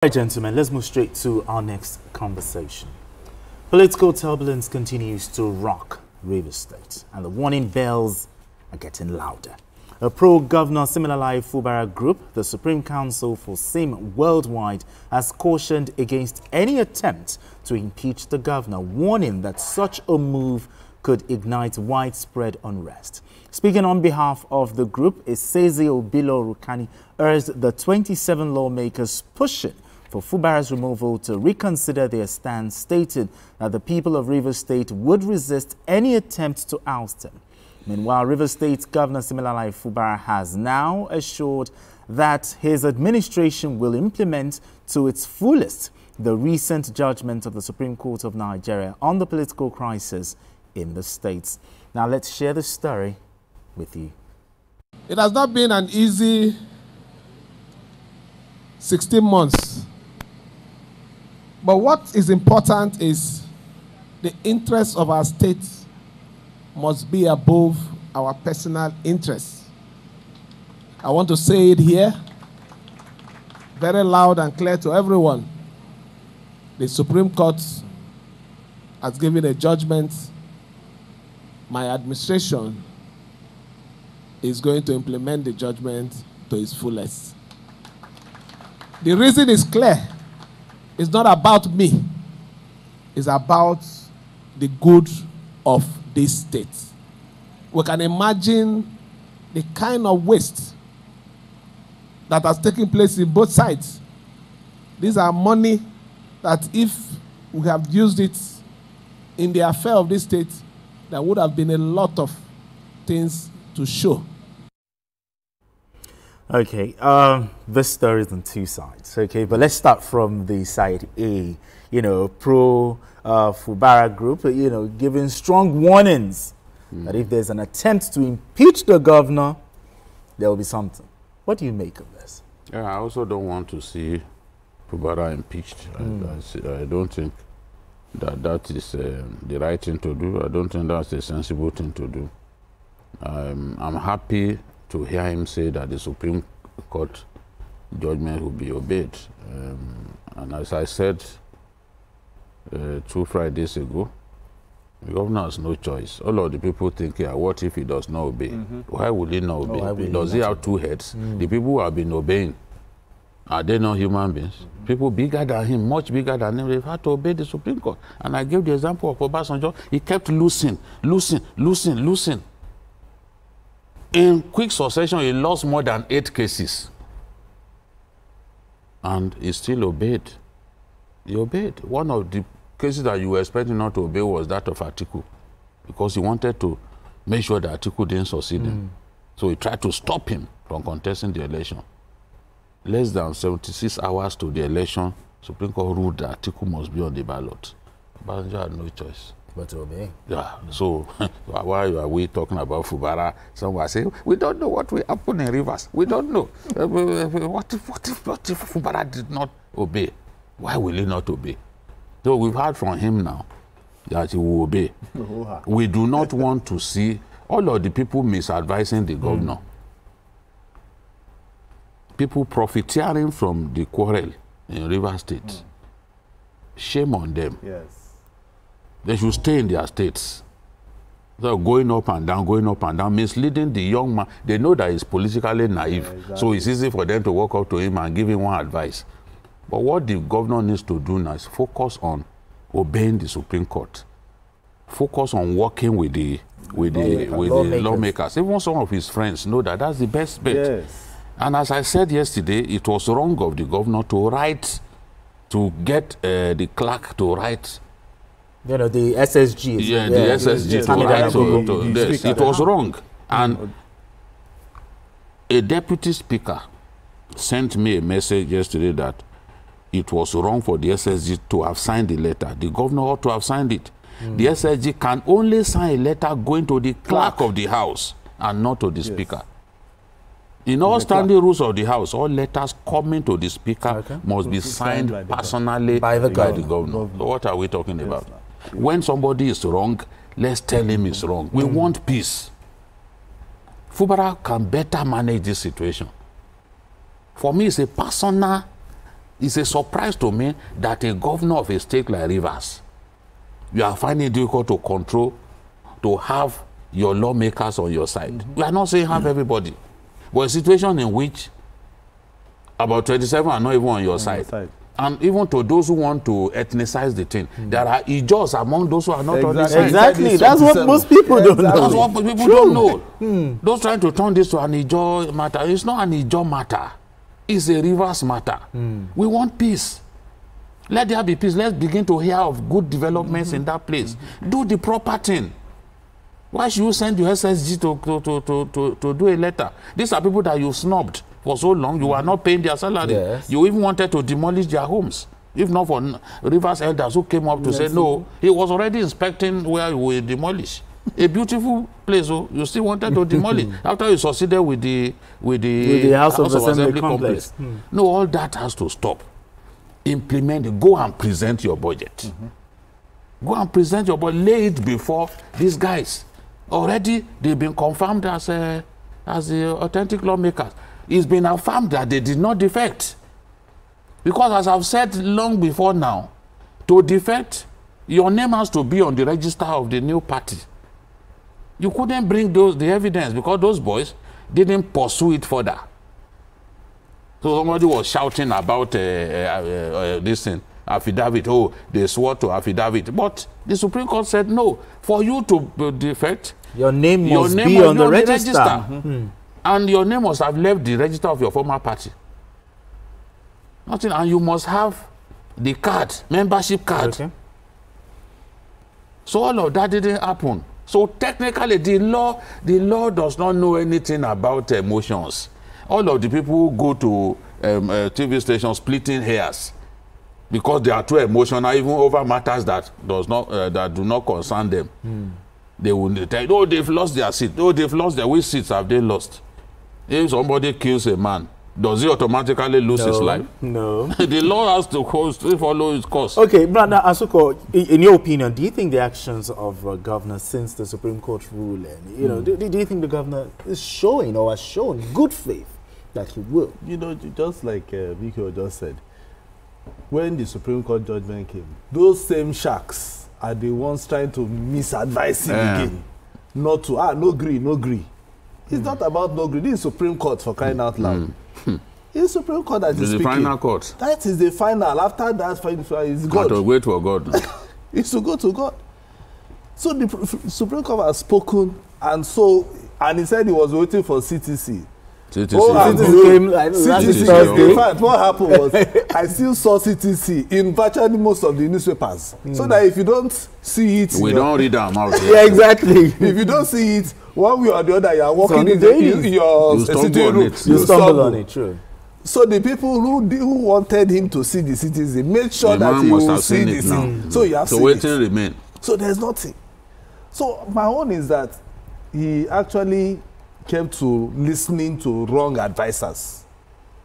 Right, gentlemen, let's move straight to our next conversation. Political turbulence continues to rock Rivers State, and the warning bells are getting louder. A pro-Governor Siminalayi Fubara group, the Supreme Council for Sim Worldwide, has cautioned against any attempt to impeach the governor, warning that such a move could ignite widespread unrest. Speaking on behalf of the group, Isezi Obilo Rukani urged the 27 lawmakers pushing for Fubara's removal to reconsider their stance, stating that the people of Rivers State would resist any attempt to oust him. Meanwhile, Rivers State Governor Siminalayi Fubara has now assured that his administration will implement to its fullest the recent judgment of the Supreme Court of Nigeria on the political crisis in the states. Now let's share the story with you. It has not been an easy 16 months. But what is important is the interests of our state must be above our personal interests. I want to say it here, very loud and clear to everyone. The Supreme Court has given a judgment. My administration is going to implement the judgment to its fullest. The reason is clear. It's not about me. It's about the good of this state. We can imagine the kind of waste that has taken place in both sides. These are money that if we have used it in the affair of this state, there would have been a lot of things to show. Okay, this story is on two sides, okay, but let's start from the side A, pro-Fubara group, giving strong warnings that if there's an attempt to impeach the governor, there will be something. What do you make of this? Yeah, I also don't want to see Fubara impeached. I don't think that is the right thing to do. I don't think that's a sensible thing to do. I'm happy to hear him say that the Supreme Court judgment will be obeyed. And as I said 2 Fridays ago, the governor has no choice. All of the people think, yeah, what if he does not obey? Why would he not obey? Does he have 2 heads? The people who have been obeying, are they not human beings? People bigger than him, much bigger than him, they've had to obey the Supreme Court. And I gave the example of Obasanjo. He kept losing. In quick succession, he lost more than 8 cases. And he still obeyed. He obeyed. One of the cases that you were expecting not to obey was that of Atiku, because he wanted to make sure that Atiku didn't succeed him. So he tried to stop him from contesting the election. Less than 76 hours to the election, Supreme Court ruled that Atiku must be on the ballot. Obasanjo had no choice but to obey. Yeah, so why are we talking about Fubara? Someone say, we don't know what will happen in Rivers. We don't know. What if Fubara did not obey? Why will he not obey? So we've heard from him now that he will obey. We do not want to see all of the people misadvising the governor. People profiteering from the quarrel in Rivers State. Shame on them. Yes. They should stay in their states. So going up and down, misleading the young man. They know that he's politically naive. Yeah, exactly. So it's easy for them to walk up to him and give him one advice. But what the governor needs to do now is focus on obeying the Supreme Court. Focus on working with the lawmakers. Even some of his friends know that that's the best bet. Yes. And as I said yesterday, it was wrong of the governor to get the clerk to write. The SSG. Yeah, the SSG to write this. It was wrong. And a deputy speaker sent me a message yesterday that it was wrong for the SSG to have signed the letter. The governor ought to have signed it. The SSG can only sign a letter going to the clerk of the House and not to the speaker. In all standing rules of the House, all letters coming to the speaker must be signed personally by the governor. So what are we talking about? When somebody is wrong, let's tell him he's wrong. We want peace. Fubara can better manage this situation. For me, it's a personal It's a surprise to me that a governor of a state like Rivers, you are finding it difficult to control, to have your lawmakers on your side. We are not saying have everybody, but a situation in which about 27 are not even on your side. And even to those who want to ethnicize the thing, there are Ijos among those who are not on the side. Exactly. That's what most people don't know. That's what people don't know. Those trying to turn this to an Ijo matter, it's not an Ijo matter. It's a Rivers matter. We want peace. Let there be peace. Let's begin to hear of good developments in that place. Do the proper thing. Why should you send your SSG to do a letter? These are people that you snubbed for so long. You are not paying their salary. Yes. You even wanted to demolish their homes. If not for Rivers elders who came up to say no, he was already inspecting where he will demolish. A beautiful place, oh, you still wanted to demolish after you succeeded with the House of Assembly complex. No, all that has to stop. Implement it. Go and present your budget. Go and present your budget. Lay it before these guys. Already they've been confirmed as the authentic lawmakers. It's been affirmed that they did not defect. Because as I've said long before now, to defect, your name has to be on the register of the new party. You couldn't bring the evidence because those boys didn't pursue it further. So somebody was shouting about this thing, affidavit. Oh, they swore to affidavit. But the Supreme Court said no. For you to defect, your name must be on the register. And your name must have left the register of your former party. Nothing. And you must have the card, membership card. Okay. So all of that didn't happen. So technically, the law does not know anything about emotions. All of the people who go to TV stations splitting hairs because they are too emotional, even over matters that do not concern them. They will tell you, oh, they've lost their seat. Oh, they've lost their which seats have they lost? If somebody kills a man, does he automatically lose his life? No. The law has to follow its course. Okay, Brother Asuko, in your opinion, do you think the actions of governor since the Supreme Court ruling, you know, do you think the governor is showing or has shown good faith that he will? You know, just like Vicky just said, when the Supreme Court judgment came, those same sharks are the ones trying to misadvise him again. Not to, no agree. It's not about no agree. This is Supreme Court for crying out loud. It's Supreme Court that is speaking. The final court. That is the final. After that, is God. To wait for God. It's to go to God. So the Supreme Court has spoken, and he said he was waiting for CTC. CTC came like last Thursday. In fact, what happened was I still saw CTC in virtually most of the newspapers. So that if you don't see it, we don't read them out. Yeah, exactly. If you don't see it, one way or the other, you are walking in your sitting room. You stumble on it. True. So the people who wanted him to see the CTC made sure that he will see the scene. So you have to waiting remain. So there's nothing. So my own is that he actually kept to listening to wrong advisors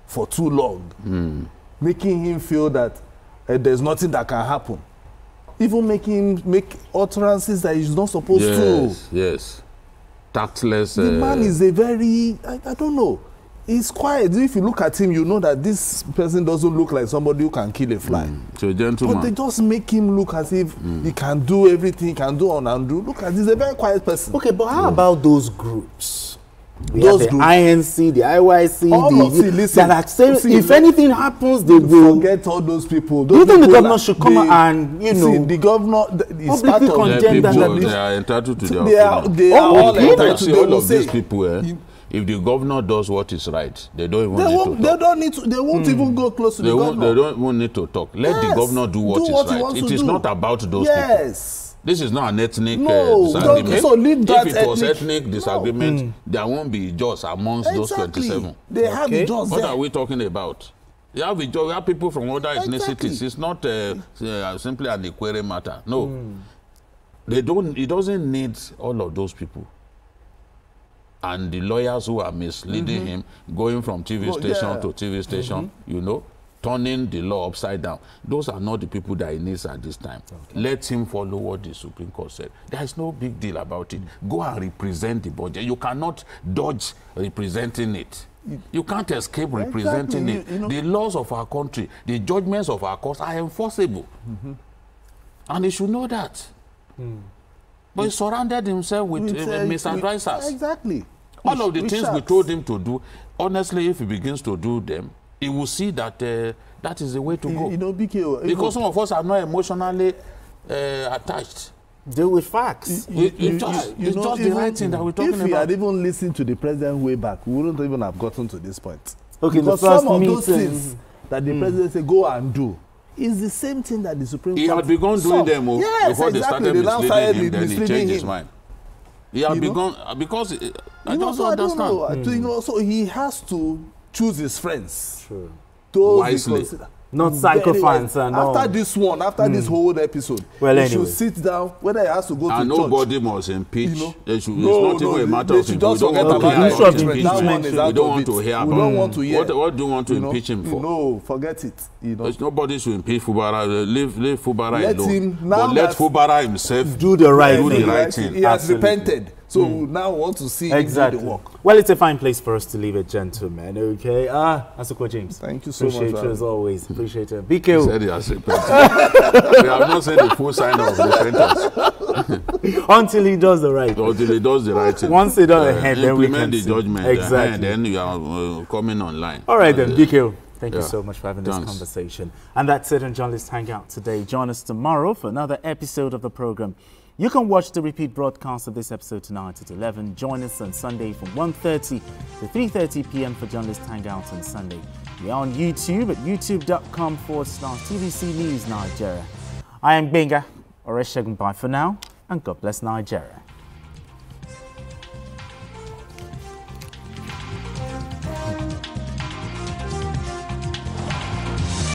for too long, making him feel that there's nothing that can happen. Even making him make utterances that he's not supposed to. Yes. Tactless. The man is a very, I don't know. He's quiet. If you look at him, you know that this person doesn't look like somebody who can kill a fly. So a gentleman. But they just make him look as if he can do everything, he can do on and do. Look at, he's a very quiet person. Okay, but how about those groups? Those groups, INC, the IYC, that are saying if anything happens, they will forget all those people. Do you think the governor should come and, you know, the governor is part of them? They are entitled to their opinion. They are all entitled to all of these people. If the governor does what is right, they don't even need to talk. They don't need to. They won't even go close to the governor. They don't even need to talk. Let the governor do what is right. It is not about those people. This is not an ethnic disagreement. So leave that. If it was ethnic disagreement, there won't be just amongst those 27. They have just. What are we talking about? You have people from other ethnicities. It's not simply an equerry matter. No, they don't. It doesn't need all of those people. And the lawyers who are misleading him, going from TV station to TV station, you know, turning the law upside down. Those are not the people that he needs at this time. Let him follow what the Supreme Court said. There is no big deal about it. Go and represent the budget. You cannot dodge representing it. You can't escape representing it. The laws of our country, the judgments of our courts are enforceable. And he should know that. But he surrounded himself with misadvisors. Exactly. All of the things we told him to do, honestly, if he begins to do them, he will see that that is the way to go. You know, BK, because some of us are not emotionally attached. Deal with facts. It's just the right thing that we're talking about. If we had even listened to the president way back, we wouldn't even have gotten to this point. Okay, because the first some of meeting, those things that the president said go and do is the same thing that the Supreme Court... He had begun doing them before they started misleading him, then he changed his mind. He had begun, because I just don't understand. So he has to choose his friends. Sure. Wisely. Not sacrifice and all. After this one, after this whole episode, he should sit down, whether he has to go to church. Nobody must impeach. It's not even a matter of impeachment. We don't want to hear about it. We don't want to hear. What do you want to impeach him for? No, forget it. Nobody should impeach Fubara. Leave Fubara alone. But let Fubara himself do the right thing. He has repented. So we now want to see him do the work. Well, it's a fine place for us to leave it, gentlemen. Okay. Asukwa James. Thank you so much. Appreciate you as always. Appreciate it. BK. He said he has repented. We have not said the full sign of repentance. Until he does the right thing. Until he does the right thing. Once he does the head, then we can implement the judgment. Exactly. Then you are coming online. All right then, BK. Thank you so much for having this conversation. And that's it on Journalist Hangout today. Join us tomorrow for another episode of the program. You can watch the repeat broadcast of this episode tonight at 11. Join us on Sunday from 1:30 to 3:30 p.m. for Journalist Hangout on Sunday. We are on YouTube at youtube.com/TVC News Nigeria. I am Benga Oreshegun. Bye for now, and God bless Nigeria.